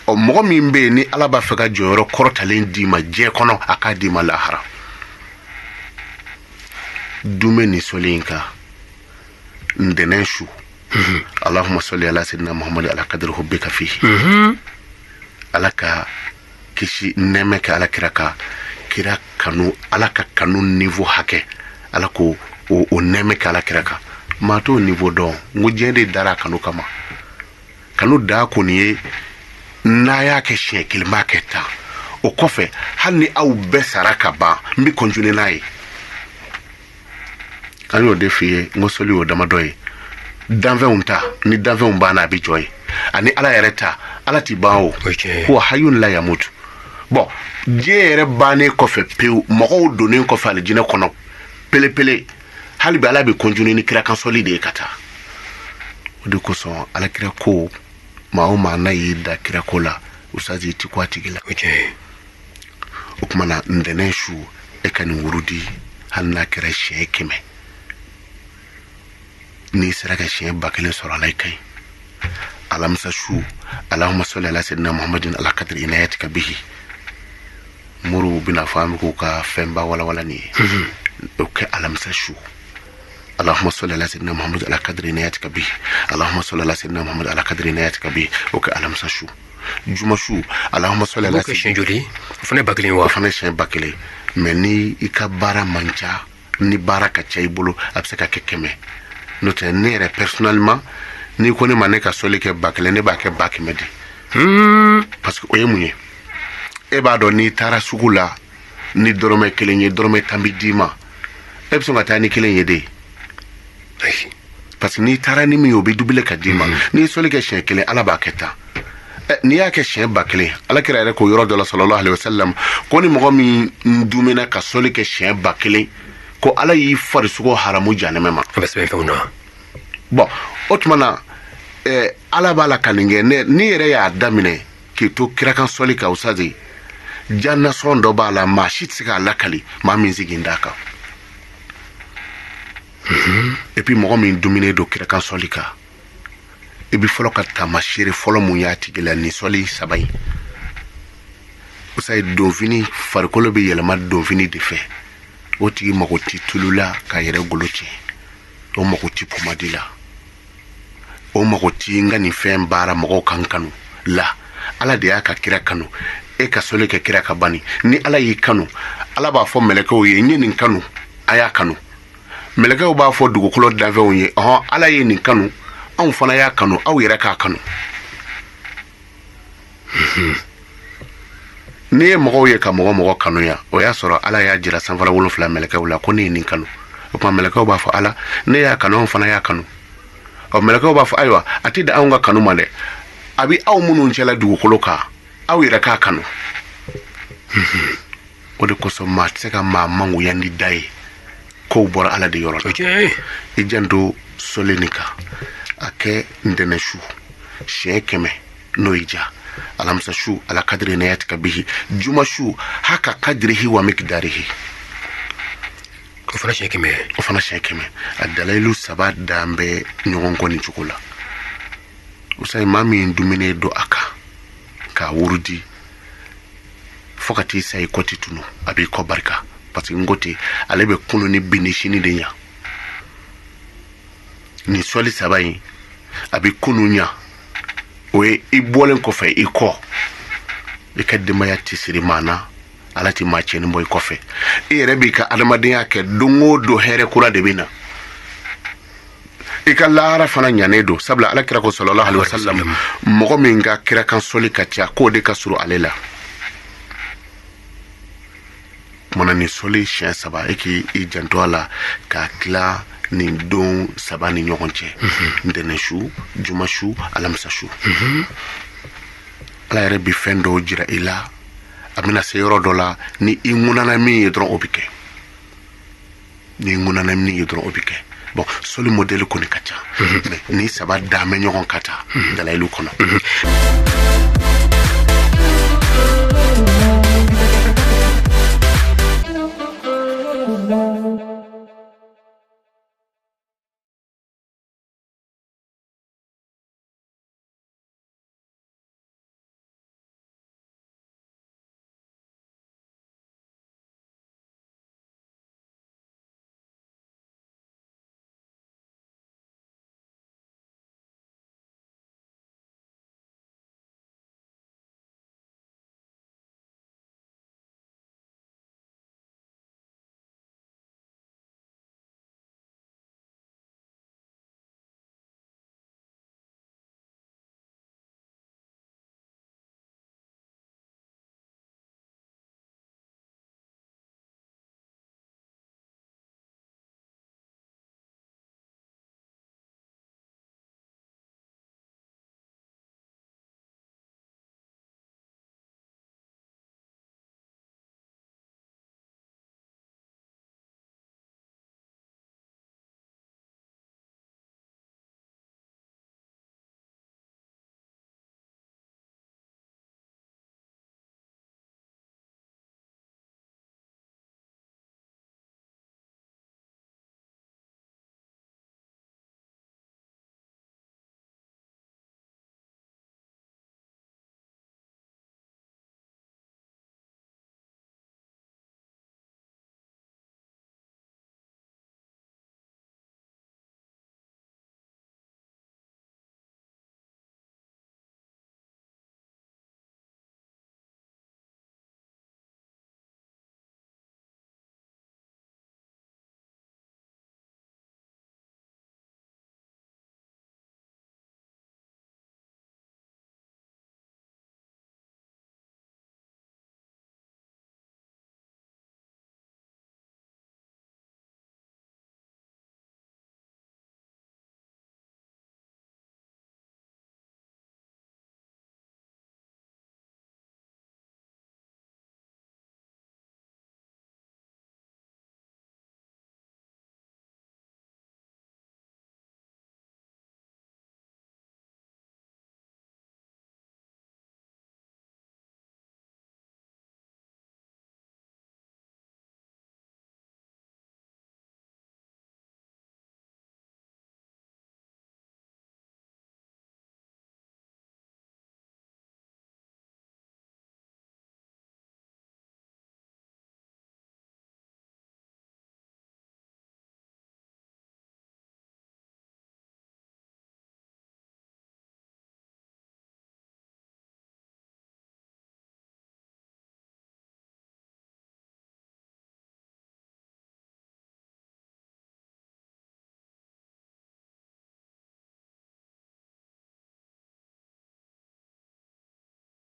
o mɔgɔ min be ni ala b'a fɛ ka jɔyɔrɔ kɔrɔtalen di ma diɲɛ kɔnɔ a k'a di ma lahara dume ni solen kan ndenen su allahumma salli ala sayyidina muhammad ala qadri hubbika fihi ala ka kisi nɛmɛ kɛ ala kira ka kira kanu ala ka kanu niveau hakɛ ala ko o nɛmɛ kɛ ala kira ka ma to niveau dɔn ngo diɲɛ de dara kanu kama kanu da ko ni ye n'a y'a kɛ siɲɛ kelen b'a kɛ tan o kɔfɛ hali ni aw bɛɛ sara ka ban n bɛ continuer n'a ye an y'o de f'i ye n ko soli y'o damadɔ ye danfɛnw ta ni danfɛnw banna a bɛ jɔ ye ani ala yɛrɛ ta ala t'i ban o ko hayun la yamutu bon diɲɛ yɛrɛ bannen kɔfɛ pewu mɔgɔw donnen kɔfɛ alijinɛ kɔnɔ pelepele hali bi ala bɛ continuer ni kira kan sɔli de ye ka taa o de kosɔn ala kira ko maa o maa n'a y'i da kira ko la usazi ti ko a tigi la o kuma na ntɛnɛn su e ka nin wurudi hali n'a kɛra siɲɛ 100 n'i sera ka siɲɛ 1000 sɔrɔ ala i ka ɲi alamisa su allahumma salli ala sayyidina muhammadin ala qadri inayatika bihi muru bina fɔ an bɛ k'u ka fɛnba walawala nin ye o kɛ alamisa su اللهم صل على سيدنا محمد على قدر عنايتك به اللهم صل على سيدنا محمد على قدر عنايتك به اوكي على مسشو جمشو اللهم صل على سيدنا جولي فني باكلين وا فني شي باكلي مني ikabara mancha ni baraka chaibulu absaka kekeme note nere personnellement ni ko ni maneka soli ke bakle ne ba ke bakmedi parce que oyemunye e ba do ni tara sugula ni dorome kelenye dorome tambidima e bso ngata ni kelenye de parce que ni tara ni mi obi dubile kadima ni soli ke shen kelen ala ba keta ni ya ke shen bakle ala kira re ko yoro do sallallahu alaihi wasallam ko ni mo mi ndumena ka soli ke shen bakle ko ala yi fari sugo haramu janeme ma bon otmana ala ba la kaninge ni yere ya damine ki to kira kan soli ka usazi janna son do ba la ma shit sika lakali ma min zigindaka et puis mo min dominer do kira kan soli ka e bi folo ka tamashire folo mu ya tigila ni soli sabai usay do fini farkolo be yelma do fini de fe o tigi mako ti tulula ka yere golochi o mako ti pomadila o mako ti ngani fen bara mako kankanu la ala de aka kira kanu e ka soli ke kira ka bani ni ala yi kanu ala ba fo meleko ye nyin kanu aya kanu meleko ba fo dugukolo dave onye ala yi nin kanu an fana ya kanu aw yere ka kanu ni mɔgɔw ye ka mɔgɔ kanu ya o ya sɔrɔ ala ya jira sanfara wolofila melekaw la ko ne nin kanu o kuma melekaw b'a fɔ ala ne ya kanu an fana ya kanu o melekaw b'a fɔ ayiwa a ti da anw ka kanu ma dɛ a bi aw minnu cɛla dugukolo kan aw yɛrɛ k'a kanu o de kosɔn maa tɛ se ka maa mangoya ni da ye kow bɔra ala de yɔrɔ la i janto soli nin kan a kɛ ntɛnɛ su siɲɛ 100 n'o y'i ja alamsa shu ala kadri inayatika bihi juma shu haka kadrihi wa miqdarihi o fana shekeme adalailu sabat dambe nyogon ko ni chukula usay mami ndumine do aka ka wurudi fokati say koti tunu abi ko barka parce que ngoti alebe kunu ni binishini de nya ni soli sabai abi kunu nya we ibolen ko fe iko be kadima ya tisiri mana alati ma cheni moy ko fe e rebi ka adamadiya ke dungo do here kura de bina e ka lara fana nyane do sabla ala kira ko sallallahu alaihi wasallam mo min ga kira kan soli ka tia ko de ka suru alela mona ni soli shen saba e ki i janto ala ka kla ni don saba ni ɲɔgɔn cɛ ntɛnɛ su juma su alamisa su ala yɛrɛ bi fɛn dɔw jira i la a bɛna se yɔrɔ dɔ la ni i ŋunana min ye dɔrɔn o bi kɛ bon soli modèle kɔni ka ca mais ni saba damɛ ɲɔgɔn ka taa dalayilu kɔnɔ